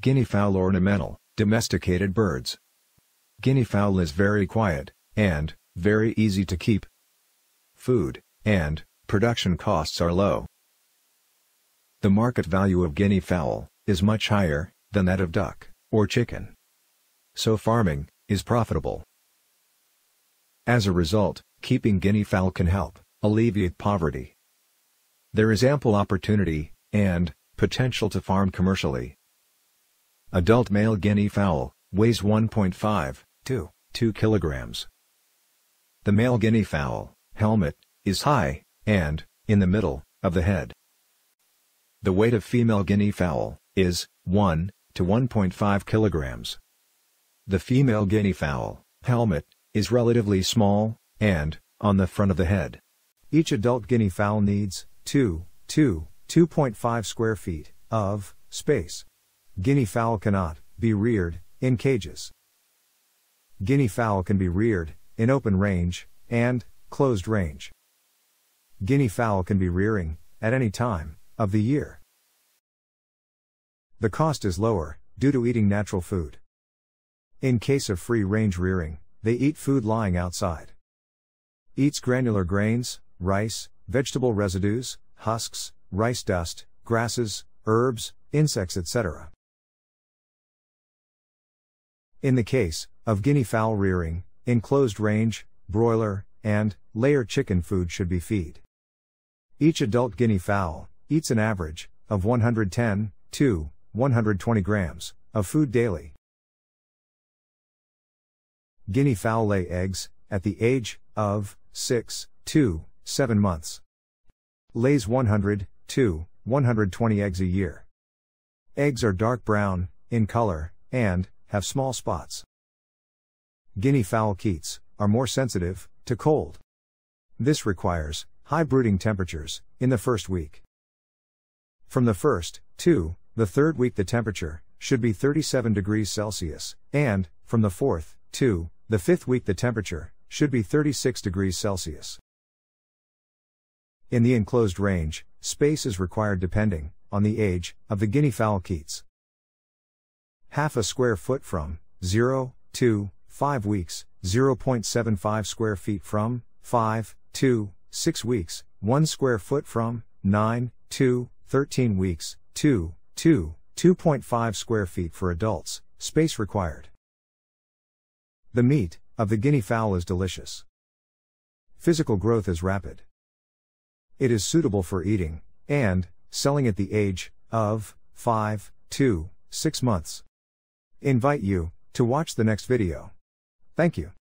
Guinea fowl ornamental, domesticated birds. Guinea fowl is very quiet, and very easy to keep. Food and production costs are low. The market value of guinea fowl is much higher than that of duck or chicken. So farming is profitable. As a result, keeping guinea fowl can help alleviate poverty. There is ample opportunity and potential to farm commercially. Adult male guinea fowl weighs 1.5 to 2 kilograms. The male guinea fowl helmet is high and in the middle of the head. The weight of female guinea fowl is 1 to 1.5 kilograms. The female guinea fowl helmet is relatively small and on the front of the head. Each adult guinea fowl needs 2.5 square feet of space. Guinea fowl cannot be reared in cages. Guinea fowl can be reared in open range and closed range. Guinea fowl can be rearing at any time of the year. The cost is lower due to eating natural food. In case of free-range rearing, they eat food lying outside. Eats granular grains, rice, vegetable residues, husks, rice dust, grasses, herbs, insects, etc. In the case of guinea fowl rearing, in closed range, broiler, and layer chicken food should be fed. Each adult guinea fowl eats an average of 110 to 120 grams of food daily. Guinea fowl lay eggs at the age of 6 to 7 months. Lays 100 to 120 eggs a year. Eggs are dark brown in color and have small spots. Guinea fowl keets are more sensitive to cold. This requires high brooding temperatures in the first week. From the first to the third week the temperature should be 37 degrees Celsius, and from the fourth to the fifth week the temperature should be 36 degrees Celsius. In the enclosed range, space is required depending on the age of the guinea fowl keets. Half a square foot from 0 to 5 weeks, 0.75 square feet from 5 to 6 weeks, 1 square foot from 9 to 13 weeks, 2.5 square feet for adults, space required. The meat of the guinea fowl is delicious. Physical growth is rapid. It is suitable for eating and selling at the age of 5 to 6 months. Invite you to watch the next video. Thank you.